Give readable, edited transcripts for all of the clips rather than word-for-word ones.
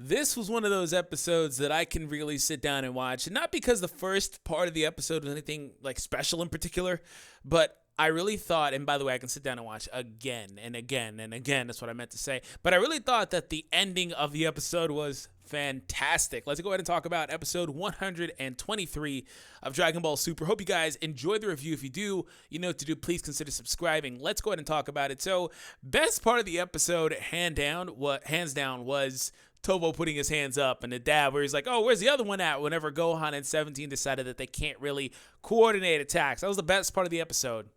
This was one of those episodes that I can really sit down and watch. Not because the first part of the episode was anything like special in particular, but I really thought, and by the way, I can sit down and watch again and again and again. That's what I meant to say. But I really thought that the ending of the episode was fantastic. Let's go ahead and talk about episode 123 of Dragon Ball Super. Hope you guys enjoyed the review. If you do, you know what to do. Please consider subscribing. Let's go ahead and talk about it. So, best part of the episode, hands down, was Topo putting his hands up and the dab where he's like, oh, where's the other one at? Whenever Gohan and 17 decided that they can't really coordinate attacks. That was the best part of the episode.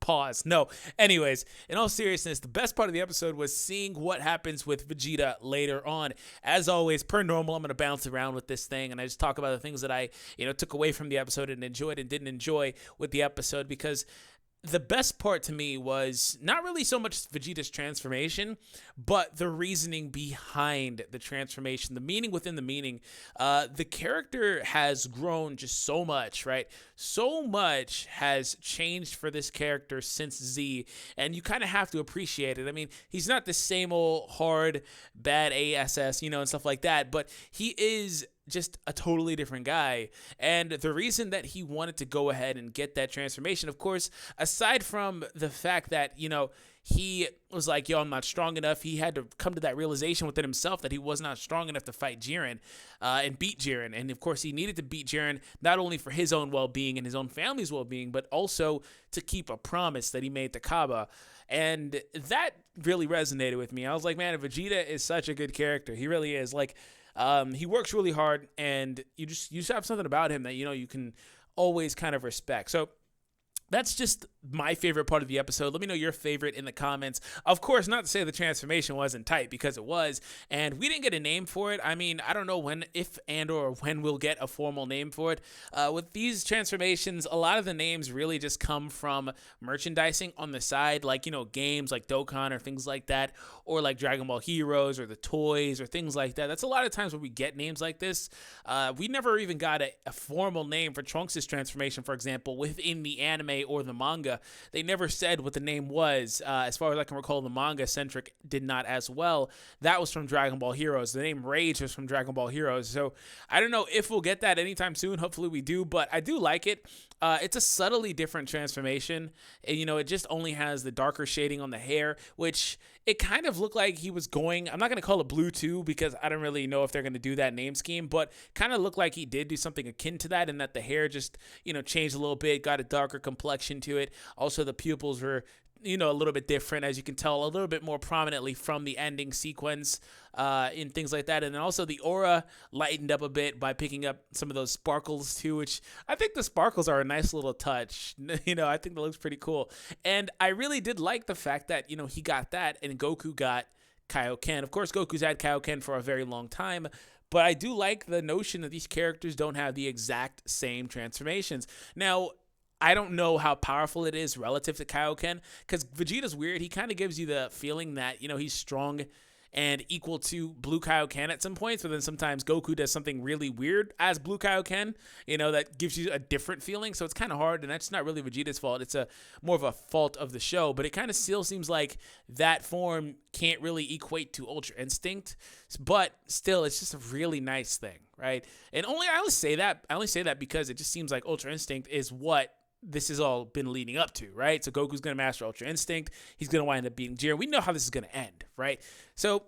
Pause. No. Anyways, in all seriousness, the best part of the episode was seeing what happens with Vegeta later on. As always, per normal, I'm going to bounce around with this thing and I just talk about the things that I, took away from the episode and enjoyed and didn't enjoy with the episode, because the best part to me was not really so much Vegeta's transformation, but the reasoning behind the transformation, the meaning within the meaning. The character has grown just so much, right? So much has changed for this character since Z, and you kind of have to appreciate it. I mean, he's not the same old hard, bad ASS, and stuff like that, but he is just a totally different guy. And the reason that he wanted to go ahead and get that transformation, of course, aside from the fact that, he was like, yo, I'm not strong enough. He had to come to that realization within himself that he was not strong enough to fight JIREN and beat JIREN. And of course, he needed to beat JIREN not only for his own well-being and his own family's well-being, but also to keep a promise that he made to Kaba. And that really resonated with me. I was like, man, Vegeta is such a good character. He really is. Like, he works really hard, and you just have something about him that you can always kind of respect. So that's just my favorite part of the episode. Let me know your favorite in the comments. Of course, not to say the transformation wasn't tight, because it was, and we didn't get a name for it. I mean, I don't know if or when we'll get a formal name for it. With these transformations, a lot of the names really just come from merchandising on the side, like, games like Dokkan or things like that, or like Dragon Ball Heroes or the toys or things like that. That's a lot of times where we get names like this. We never even got a formal name for Trunks' transformation, for example, within the anime or the manga. They never said what the name was. As far as I can recall, the manga Centric did not as well. That was from Dragon Ball Heroes. The name Rage was from Dragon Ball Heroes. So I don't know if we'll get that anytime soon. Hopefully we do, but I do like it. It's a subtly different transformation. And, it just only has the darker shading on the hair, which it kind of looked like he was going, I'm not going to call it blue 2 because I don't really know if they're going to do that name scheme, but kind of looked like he did do something akin to that, and that the hair just, changed a little bit, got a darker complexion to it. Also, the pupils were, a little bit different, as you can tell, a little bit more prominently from the ending sequence and things like that. And then also the aura lightened up a bit by picking up some of those sparkles too, which I think the sparkles are a nice little touch. I think that looks pretty cool. And I really did like the fact that, he got that and Goku got Kaioken. Of course, Goku's had Kaioken for a very long time, but I do like the notion that these characters don't have the exact same transformations. Now, I don't know how powerful it is relative to Kaioken, because Vegeta's weird. He kind of gives you the feeling that, he's strong and equal to Blue Kaioken at some points, but then sometimes Goku does something really weird as Blue Kaioken, that gives you a different feeling. So it's kind of hard, and that's not really Vegeta's fault. It's more of a fault of the show, but it kind of still seems like that form can't really equate to Ultra Instinct, but still, it's just a really nice thing, right? And I only say that because it just seems like Ultra Instinct is what this has all been leading up to, right? So Goku's going to master Ultra Instinct. He's going to wind up beating Jiren. We know how this is going to end, right? So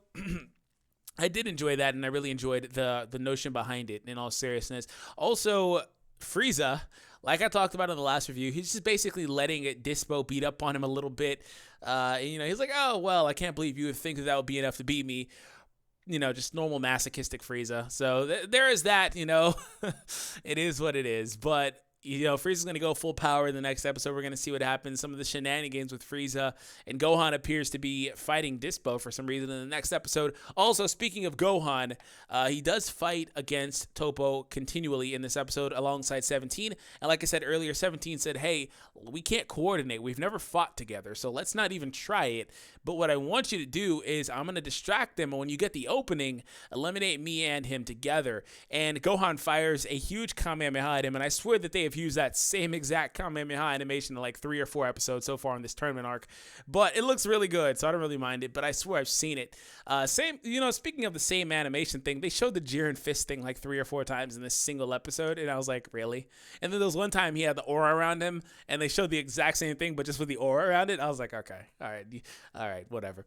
I did enjoy that, and I really enjoyed the notion behind it, in all seriousness. Also, Frieza, like I talked about in the last review, he's just basically letting Dispo beat up on him a little bit. He's like, oh, well, I can't believe you would think that would be enough to beat me. Just normal masochistic Frieza. So there is that, it is what it is. But Frieza's going to go full power in the next episode. We're going to see what happens. Some of the shenanigans with Frieza, and Gohan appears to be fighting Dispo for some reason in the next episode. Also, speaking of Gohan, he does fight against Topo continually in this episode alongside 17. And like I said earlier, 17 said, hey, we can't coordinate. We've never fought together, so let's not even try it. But what I want you to do is I'm going to distract them, and when you get the opening, eliminate me and him together. And Gohan fires a huge Kamehameha at him, and I swear that they have have used that same exact Kamehameha animation in like 3 or 4 episodes so far in this tournament arc, but it looks really good, so I don't really mind it. But I swear I've seen it. Same, speaking of the same animation thing, they showed the Jiren fist thing like 3 or 4 times in this single episode, and I was like, really? And then there was one time he had the aura around him, and they showed the exact same thing, but just with the aura around it. I was like, okay, all right, whatever.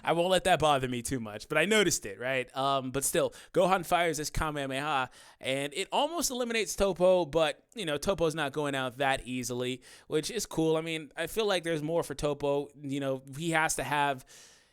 I won't let that bother me too much, but I noticed it, right? But still, Gohan fires this Kamehameha, and it almost eliminates Topo, but Topo's not going out that easily, which is cool. I mean, I feel like there's more for Topo. He has to have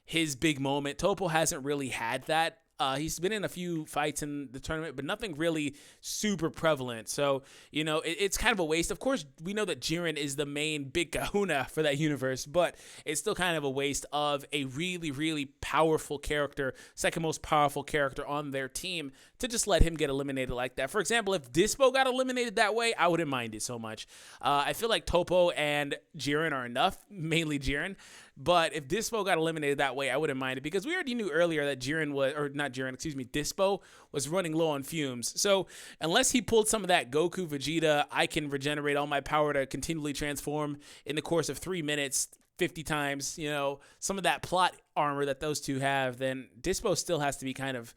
his big moment. Topo hasn't really had that. He's been in a few fights in the tournament, but nothing really super prevalent. So, it's kind of a waste. Of course, we know that Jiren is the main big kahuna for that universe, but it's still kind of a waste of a really, really powerful character, second most powerful character on their team, to just let him get eliminated like that. For example, if Dispo got eliminated that way, I wouldn't mind it so much. I feel like Topo and Jiren are enough, mainly Jiren. But if Dispo got eliminated that way, I wouldn't mind it, because we already knew earlier that Dispo was running low on fumes. So unless he pulled some of that Goku Vegeta, I can regenerate all my power to continually transform in the course of 3 minutes 50 times, some of that plot armor that those two have, then Dispo still has to be kind of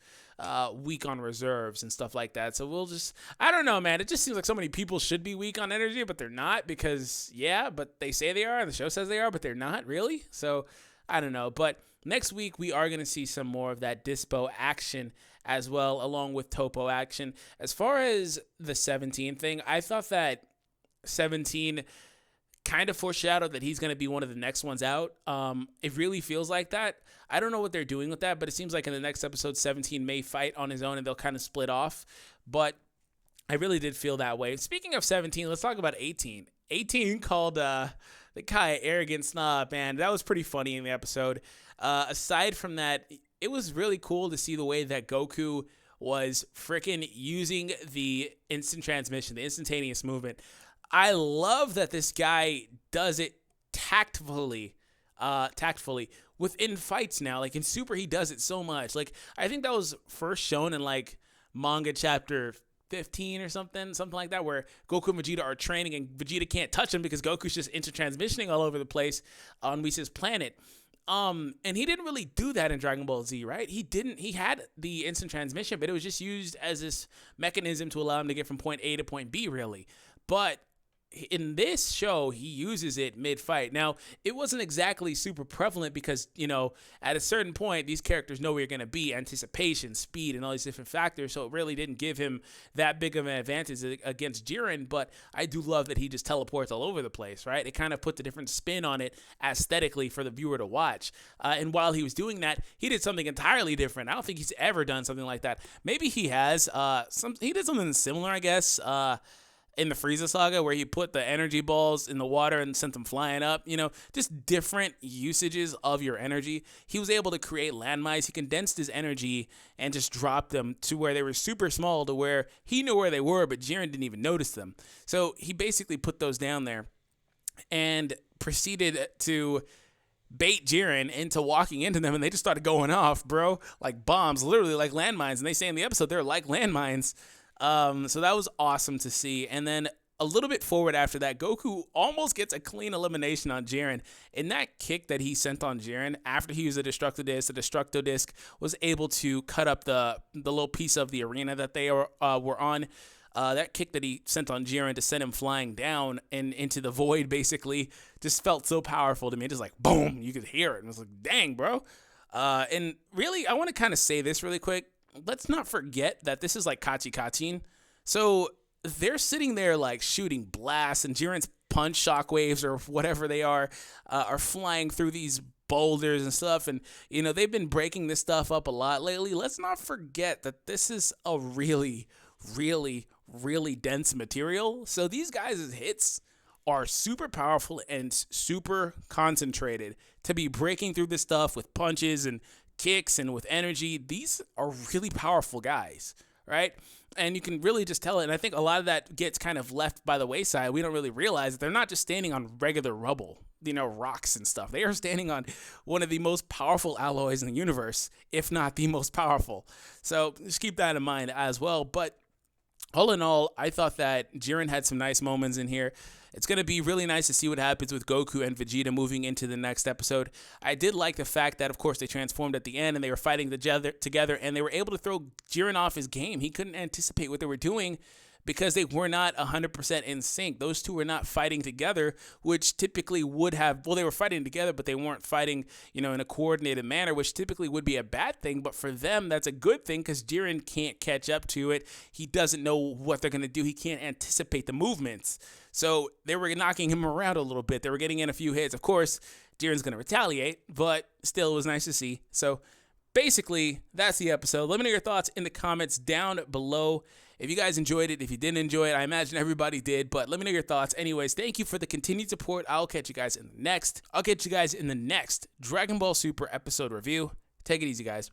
weak on reserves and stuff like that. So I don't know, man. It just seems like so many people should be weak on energy, but they're not, because, but they say they are, and the show says they are, but they're not really. So I don't know. But next week, we are going to see some more of that Dispo action as well, along with Topo action. As far as the 17 thing, I thought that 17 kind of foreshadowed that he's going to be one of the next ones out. It really feels like that. I don't know what they're doing with that, but it seems like in the next episode, 17 may fight on his own and they'll kind of split off. But I really did feel that way. Speaking of 17, let's talk about 18. 18 called the guy arrogant snob, man. That was pretty funny in the episode. Aside from that, it was really cool to see the way that Goku was freaking using the instant transmission, the instantaneous movement. I love that this guy does it tactfully within fights now. Like in Super, he does it so much. Like, I think that was first shown in like manga chapter 15 or something like that, where Goku and Vegeta are training and Vegeta can't touch him because Goku's just intertransmissioning all over the place on Whis' planet. And he didn't really do that in Dragon Ball Z, right? He had the instant transmission, but it was just used as this mechanism to allow him to get from point A to point B, really. But in this show, he uses it mid-fight. Now, it wasn't exactly super prevalent because, at a certain point, these characters know where you're going to be, anticipation, speed, and all these different factors, so it really didn't give him that big of an advantage against Jiren, but I do love that he just teleports all over the place, right? It kind of puts a different spin on it aesthetically for the viewer to watch. And while he was doing that, he did something entirely different. I don't think he's ever done something like that. Maybe he has. He did something similar, I guess, in the Frieza saga, where he put the energy balls in the water and sent them flying up, just different usages of your energy. He was able to create landmines. He condensed his energy and just dropped them to where they were super small, to where he knew where they were, but Jiren didn't even notice them. So he basically put those down there and proceeded to bait Jiren into walking into them, and they just started going off, bro, like bombs, literally like landmines. And they say in the episode they're like landmines. So that was awesome to see. And then a little bit forward after that, Goku almost gets a clean elimination on Jiren. In that kick that he sent on Jiren, after he used the Destructo Disc was able to cut up the little piece of the arena that they were on. That kick that he sent on Jiren to send him flying down and into the void, basically, just felt so powerful to me. Just like, boom, you could hear it. And I was like, dang, bro. And really, I want to kind of say this really quick. Let's not forget that this is like Kachin. So they're sitting there like shooting blasts, and Jiren's punch shockwaves or whatever they are flying through these boulders and stuff. And, they've been breaking this stuff up a lot lately. Let's not forget that this is a really, really, really dense material. So these guys' hits are super powerful and super concentrated to be breaking through this stuff with punches and kicks and with energy. These are really powerful guys, right? And you can really just tell it. And I think a lot of that gets kind of left by the wayside. We don't really realize that they're not just standing on regular rubble, rocks and stuff. They are standing on one of the most powerful alloys in the universe, if not the most powerful. So just keep that in mind as well. But All in all, I thought that Jiren had some nice moments in here. It's going to be really nice to see what happens with Goku and Vegeta moving into the next episode. I did like the fact that, of course, they transformed at the end and they were fighting together and they were able to throw Jiren off his game. He couldn't anticipate what they were doing because they were not 100% in sync. Those two were not fighting together, which typically would have, well, they were fighting together, but they weren't fighting, in a coordinated manner, which typically would be a bad thing. But for them, that's a good thing because Jiren can't catch up to it. He doesn't know what they're going to do. He can't anticipate the movements. So they were knocking him around a little bit. They were getting in a few hits. Of course, Jiren's going to retaliate, but still, it was nice to see. So basically, that's the episode. Let me know your thoughts in the comments down below. If you guys enjoyed it, if you didn't enjoy it, I imagine everybody did, but let me know your thoughts. Anyways, thank you for the continued support. I'll catch you guys in the next Dragon Ball Super episode review. Take it easy, guys.